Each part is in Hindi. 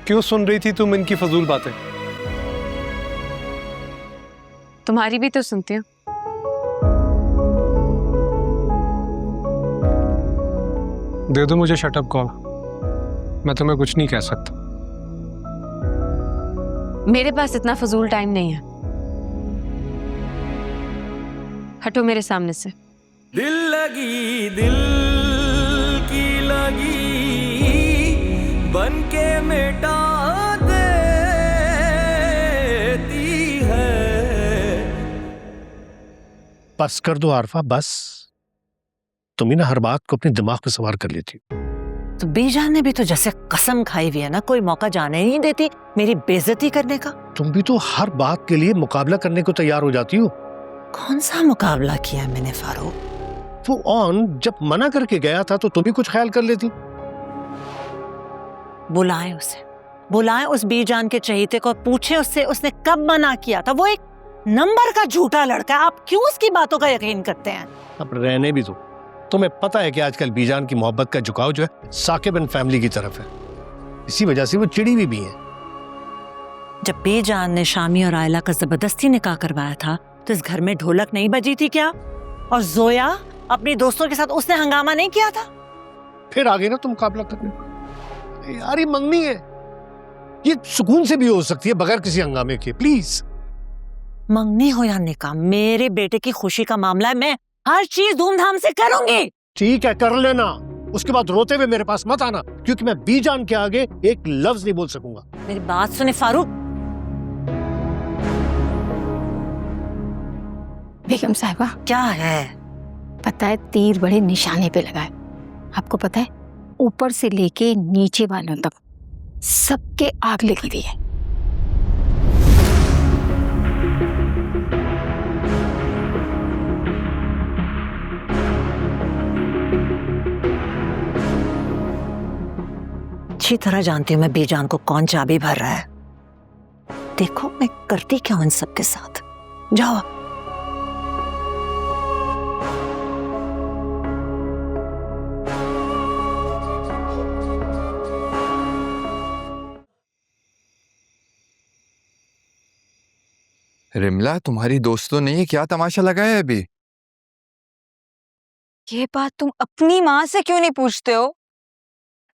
क्यों सुन रही थी तुम इनकी फजूल बातें? तुम्हारी भी तो सुनती हूँ। दे दो मुझे शट अप कॉल, मैं तुम्हें कुछ नहीं कह सकता। मेरे पास इतना फजूल टाइम नहीं है। हटो मेरे सामने से। दिल लगी दिल की लगी बन के मिटा देती है। बस कर दो आरफा, बस। तुम ही ना हर बात को अपने दिमाग पे सवार कर लेती। तो बीजान ने भी तो जैसे कसम खाई हुई है ना, कोई मौका जाने ही नहीं देती मेरी बेइज्जती करने का। तुम भी तो हर बात के लिए मुकाबला करने को तैयार हो जाती हो। कौन सा मुकाबला किया मैंने फारूक? वो ऑन जब मना करके गया था तो तुम भी कुछ ख्याल कर लेती। बुलाएं उसे, बुलाएं उस बीजान के चहीते को, पूछे उससे उसने कब मना किया था। वो एक नंबर का झूठा लड़का है, आप क्यों उसकी बातों का यकीन करते हैं? अब रहने भी दो। तुम्हें पता है कि आजकल बीजान की मोहब्बत का झुकाव जो है साकिब एंड फैमिली की तरफ है, इसी वजह से वो चिड़ी हुई भी है। जब बीजान ने शामी और आयला का जबरदस्ती निकाह करवाया था तो इस घर में ढोलक नहीं बजी थी क्या? और जोया अपनी दोस्तों के साथ उसने हंगामा नहीं किया था? फिर आगे ना तुम मुकाबला करने। यार ये मंगनी है, ये सुकून से भी हो सकती है बगैर किसी हंगामे के। प्लीज, मंगनी हो या निकाह, मेरे बेटे की खुशी का मामला है, मैं हर चीज धूमधाम से करूंगी। ठीक है कर लेना, उसके बाद रोते हुए मेरे पास मत आना, क्योंकि मैं बीजान के आगे एक लफ्ज नहीं बोल सकूंगा। मेरी बात सुने फारूक। बेगम साहिबा, क्या है? पता है तीर बड़े निशाने पे लगा है। आपको पता है ऊपर से लेके नीचे वालों तक सबके आग लगी हुई है। अच्छी तरह जानती हूँ मैं बीजान को कौन चाबी भर रहा है। देखो मैं करती क्या हूं इन सबके साथ। जाओ। रिमला, तुम्हारी दोस्तों ने ये क्या तमाशा लगाया है अभी? ये बात तुम अपनी माँ से क्यों नहीं पूछते हो?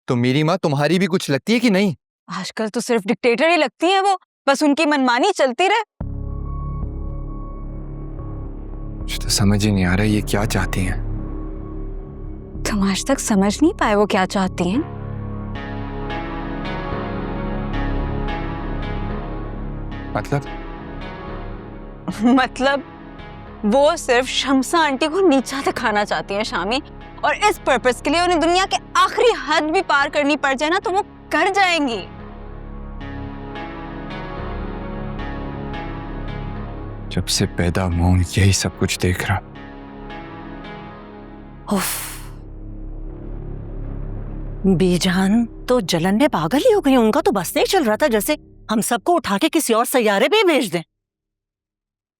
तो मेरी माँ तुम्हारी भी कुछ लगती है कि नहीं? आजकल तो सिर्फ डिक्टेटर ही लगती है वो, बस उनकी मनमानी चलती रहे। मुझे तो समझ ही नहीं आ रहा ये क्या चाहती हैं। तुम आज तक समझ नहीं पाए वो क्या चाहती हैं? मतलब वो सिर्फ शम्सा आंटी को नीचा दिखाना चाहती हैं शामी, और इस पर्पस के लिए उन्हें दुनिया के आखिरी हद भी पार करनी पड़ जाए ना तो वो कर जाएंगी। जब से पैदा हुआ हूं यही सब कुछ देख रहा। बीजान तो जलन में पागल ही हो गई। उनका तो बस नहीं चल रहा था जैसे हम सबको उठा के किसी और सैयारे पे भेज दें।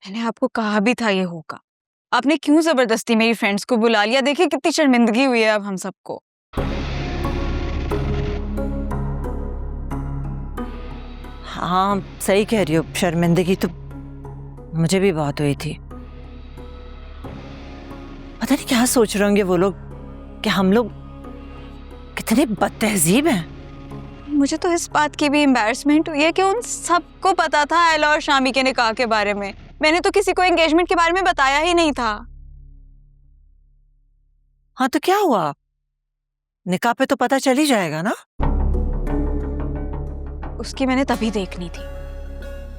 मैंने आपको कहा भी था ये होगा। आपने क्यों जबरदस्ती मेरी फ्रेंड्स को बुला लिया? देखिए कितनी शर्मिंदगी हुई है अब हम सबको। हाँ सही कह रही हो, शर्मिंदगी तो मुझे भी बहुत हुई थी। पता नहीं क्या सोच रहे होंगे वो लोग कि हम लोग कितने बदतहजीब हैं। मुझे तो इस बात की भी एम्बैरसमेंट हुई है कि उन सबको पता था आयला और शामी के निकाह के बारे में। मैंने तो किसी को एंगेजमेंट के बारे में बताया ही नहीं था। हाँ तो क्या हुआ, निकाह पे तो पता चल ही जाएगा ना। उसकी मैंने तभी देखनी थी,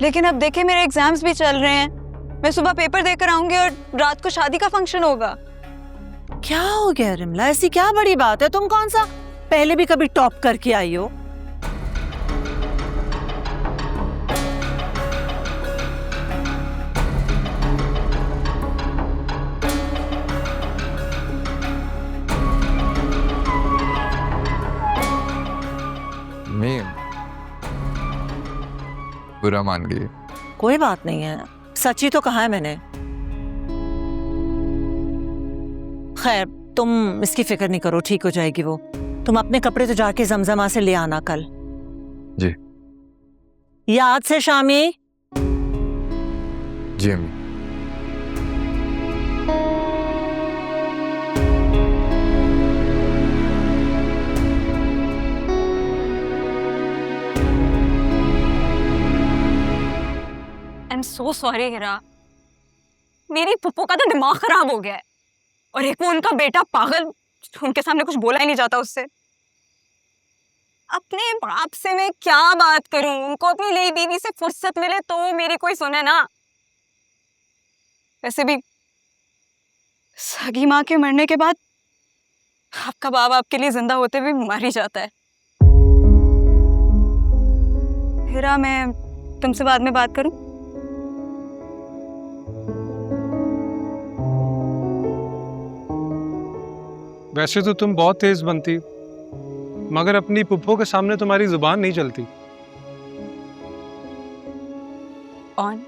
लेकिन अब देखे मेरे एग्जाम्स भी चल रहे हैं। मैं सुबह पेपर देकर आऊंगी और रात को शादी का फंक्शन होगा। क्या हो गया रिमला, ऐसी क्या बड़ी बात है? तुम कौन सा पहले भी कभी टॉप करके आई हो? मैं बुरा मान गई। कोई बात नहीं है, सच ही तो कहा है मैंने। खैर तुम इसकी फिक्र नहीं करो, ठीक हो जाएगी वो। तुम अपने कपड़े तो जाके जमजमा से ले आना कल। जी। याद से शामी। जी अम्मी। आई एम सो सॉरी हीरा, मेरी पुप्पो का तो दिमाग खराब हो गया है। और एक वो उनका बेटा पागल, उनके सामने कुछ बोला ही नहीं जाता उससे। अपने बाप से मैं क्या बात करूं? उनको अपनी नई बीवी से फुर्सत मिले तो मेरी कोई सुने ना। वैसे भी सगी माँ के मरने के बाद आपका बाप आपके लिए जिंदा होते हुए मर ही जाता है। हीरा, मैं तुमसे बाद में बात करूं? वैसे तो तुम बहुत तेज बनती, मगर अपनी पुप्पो के सामने तुम्हारी जुबान नहीं चलती। ऑन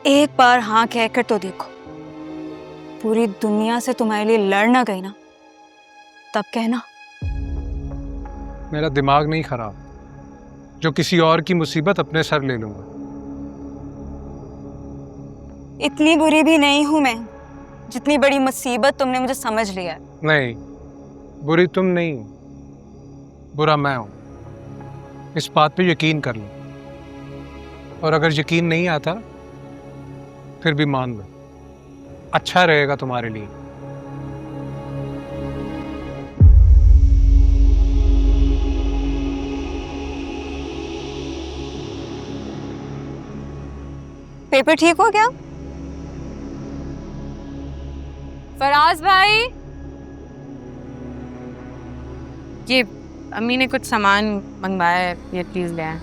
एक बार हाँ कहकर तो देखो, पूरी दुनिया से तुम्हारे लिए लड़ ना गई ना, तब कहना। मेरा दिमाग नहीं खराब जो किसी और की मुसीबत अपने सर ले लूंगा। इतनी बुरी भी नहीं हूं मैं जितनी बड़ी मुसीबत तुमने मुझे समझ लिया है। नहीं, बुरी तुम नहीं हो, बुरा मैं हूं। इस बात पे यकीन कर लो, और अगर यकीन नहीं आता फिर भी मान लो, अच्छा रहेगा तुम्हारे लिए। पेपर ठीक हो गया? फराज भाई, ये अम्मी ने कुछ सामान मंगवाया है, ये प्लीज ले आए।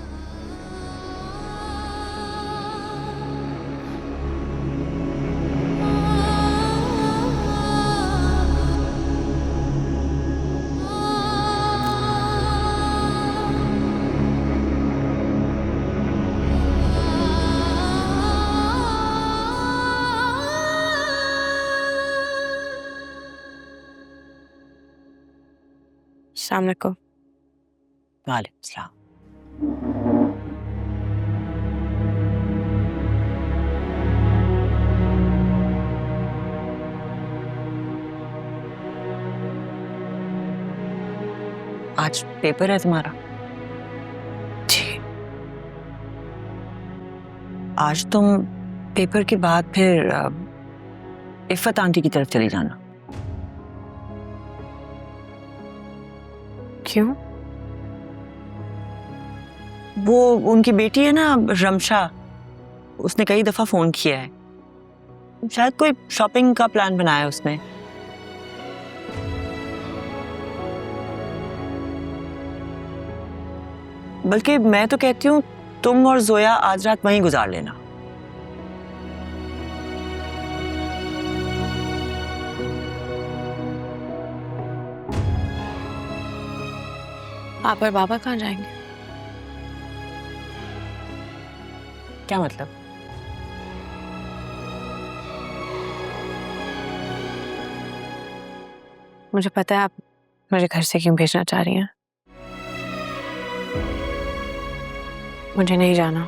अस्सलाम वालेकुम। वालेकुम सलाम। आज पेपर है तुम्हारा? जी। आज तुम पेपर के बाद फिर इफ़त आंटी की तरफ चली जाना। क्यों? वो उनकी बेटी है ना रमशा, उसने कई दफा फोन किया है, शायद कोई शॉपिंग का प्लान बनाया है उसने। बल्कि मैं तो कहती हूँ तुम और जोया आज रात वहीं गुजार लेना। आप और बाबा कहाँ जाएंगे? क्या मतलब? मुझे पता है आप मुझे घर से क्यों भेजना चाह रही हैं। मुझे नहीं जाना।